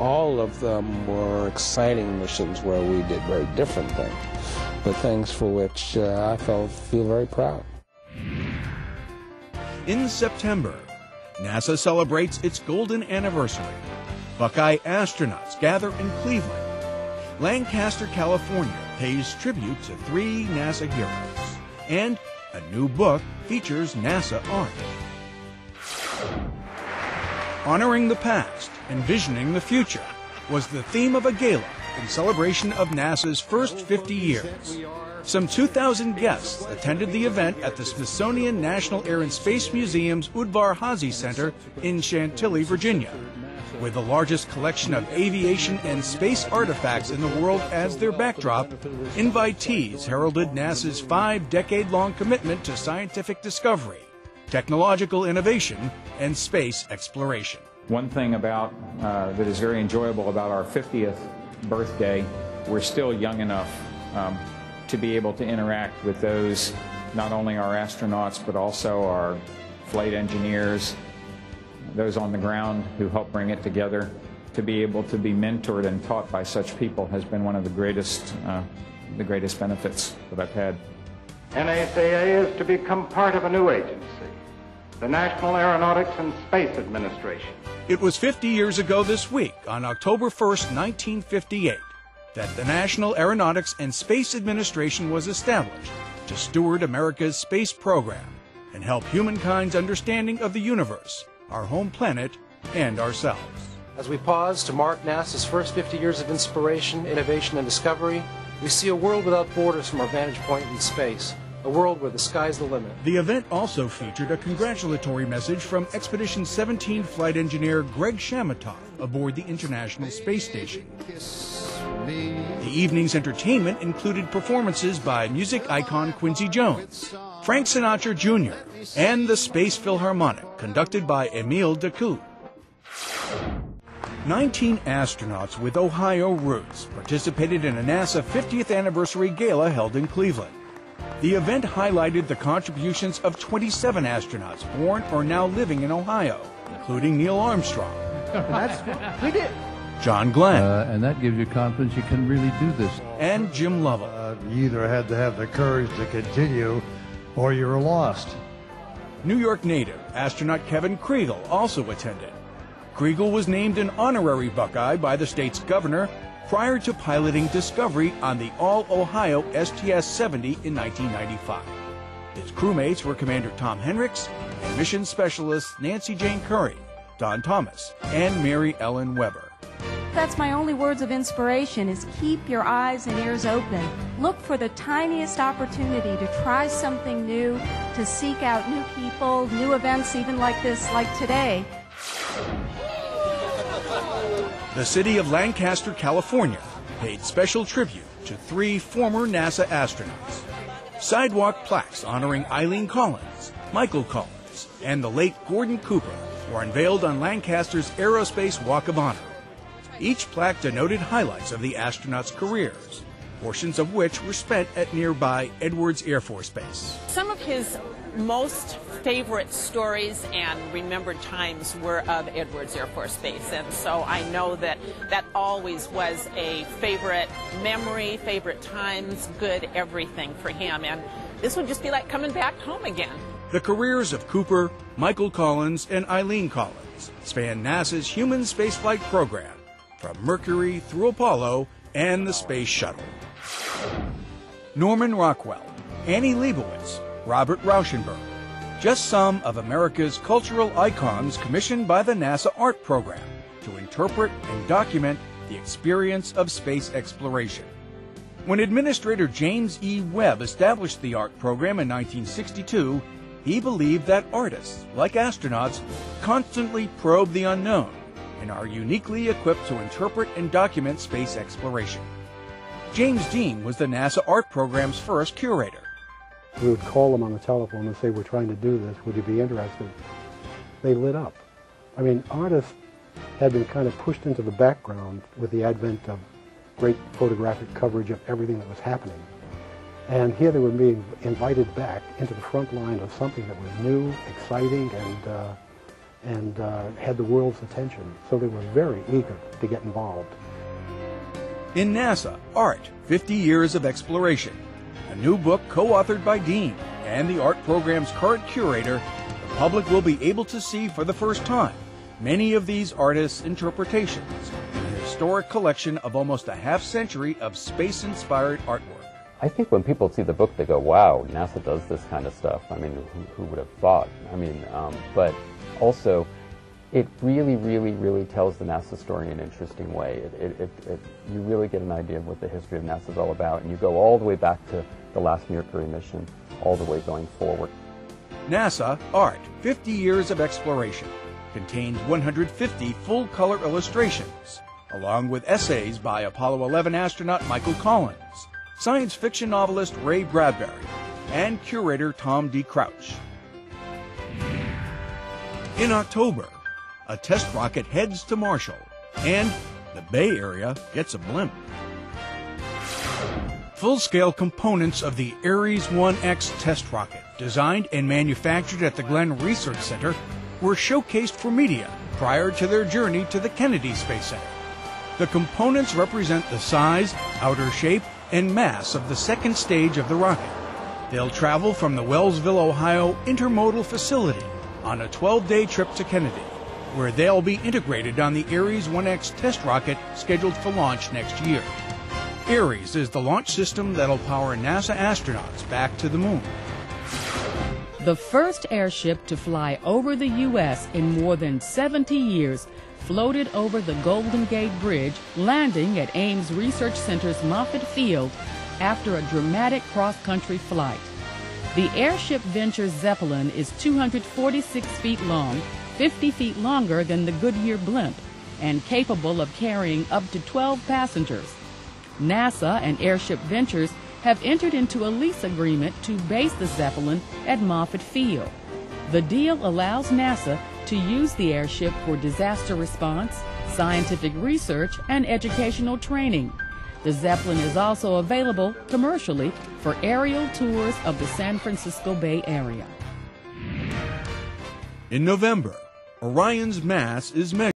All of them were exciting missions where we did very different things, but things for which I feel very proud. In September, NASA celebrates its golden anniversary. Buckeye astronauts gather in Cleveland. Lancaster, California pays tribute to 3 NASA heroes. And a new book features NASA art. Honoring the past, envisioning the future was the theme of a gala in celebration of NASA's first 50 years. Some 2,000 guests attended the event at the Smithsonian National Air and Space Museum's Udvar Hazy Center in Chantilly, Virginia. With the largest collection of aviation and space artifacts in the world as their backdrop, invitees heralded NASA's 5-decade-long commitment to scientific discovery, technological innovation, and space exploration. One thing about that is very enjoyable about our 50th birthday, we're still young enough to be able to interact with those, not only our astronauts, but also our flight engineers, those on the ground who help bring it together. To be able to be mentored and taught by such people has been one of the greatest benefits that I've had. NACA is to become part of a new agency, the National Aeronautics and Space Administration. It was 50 years ago this week, on October 1st, 1958, that the National Aeronautics and Space Administration was established to steward America's space program and help humankind's understanding of the universe, our home planet, and ourselves. As we pause to mark NASA's first 50 years of inspiration, innovation, and discovery, we see a world without borders from our vantage point in space, a world where the sky's the limit. The event also featured a congratulatory message from Expedition 17 flight engineer Greg Shamatov aboard the International Space Station. The evening's entertainment included performances by music icon Quincy Jones, Frank Sinatra Jr., and the Space Philharmonic, conducted by Emile Decoud. 19 astronauts with Ohio roots participated in a NASA 50th anniversary gala held in Cleveland. The event highlighted the contributions of 27 astronauts born or now living in Ohio, including Neil Armstrong. We did. John Glenn. And that gives you confidence you can really do this. And Jim Lovell. You either had to have the courage to continue or you were lost. New York native astronaut Kevin Kriegel also attended. Kriegel was named an honorary Buckeye by the state's governor prior to piloting Discovery on the all-Ohio STS-70 in 1995. His crewmates were Commander Tom Hendricks and mission specialists Nancy Jane Curry, Don Thomas, and Mary Ellen Weber. That's my only words of inspiration is keep your eyes and ears open. Look for the tiniest opportunity to try something new, to seek out new people, new events even like this, like today. The city of Lancaster, California, paid special tribute to 3 former NASA astronauts. Sidewalk plaques honoring Eileen Collins, Michael Collins, and the late Gordon Cooper were unveiled on Lancaster's Aerospace Walk of Honor. Each plaque denoted highlights of the astronauts' careers, portions of which were spent at nearby Edwards Air Force Base. Some of his most favorite stories and remembered times were of Edwards Air Force Base, and so I know that that always was a favorite memory, favorite times, good everything for him, and this would just be like coming back home again. The careers of Cooper, Michael Collins, and Eileen Collins span NASA's human spaceflight program, from Mercury through Apollo and the Space Shuttle. Norman Rockwell, Annie Leibovitz, Robert Rauschenberg, just some of America's cultural icons commissioned by the NASA Art Program to interpret and document the experience of space exploration. When Administrator James E. Webb established the Art Program in 1962, he believed that artists, like astronauts, constantly probe the unknown and are uniquely equipped to interpret and document space exploration. James Dean was the NASA Art Program's first curator. We would call them on the telephone and say, we're trying to do this, would you be interested? They lit up. I mean, artists had been kind of pushed into the background with the advent of great photographic coverage of everything that was happening. And here they were being invited back into the front line of something that was new, exciting, and had the world's attention. So they were very eager to get involved. In NASA, Art, 50 Years of Exploration, a new book co-authored by Dean and the art program's current curator, the public will be able to see for the first time many of these artists' interpretations in a historic collection of almost a half-century of space-inspired artwork. I think when people see the book, they go, wow, NASA does this kind of stuff. I mean, who would have thought? I mean, but also, it really tells the NASA story in an interesting way. You really get an idea of what the history of NASA is all about, and you go all the way back to the last Mercury mission, all the way going forward. NASA Art, 50 Years of Exploration, contains 150 full-color illustrations, along with essays by Apollo 11 astronaut Michael Collins, science fiction novelist Ray Bradbury, and curator Tom D. Crouch. In October, a test rocket heads to Marshall, and the Bay Area gets a blimp. Full-scale components of the Ares 1X test rocket, designed and manufactured at the Glenn Research Center, were showcased for media prior to their journey to the Kennedy Space Center. The components represent the size, outer shape, and mass of the second stage of the rocket. They'll travel from the Wellsville, Ohio Intermodal Facility on a 12-day trip to Kennedy, where they'll be integrated on the Ares 1X test rocket scheduled for launch next year. Ares is the launch system that'll power NASA astronauts back to the moon. The first airship to fly over the U.S. in more than 70 years floated over the Golden Gate Bridge, landing at Ames Research Center's Moffett Field after a dramatic cross-country flight. The Airship Venture Zeppelin is 246 feet long, 50 feet longer than the Goodyear blimp, and capable of carrying up to 12 passengers. NASA and Airship Ventures have entered into a lease agreement to base the Zeppelin at Moffett Field. The deal allows NASA to use the airship for disaster response, scientific research, and educational training. The Zeppelin is also available commercially for aerial tours of the San Francisco Bay Area. In November, Orion's mass is measured.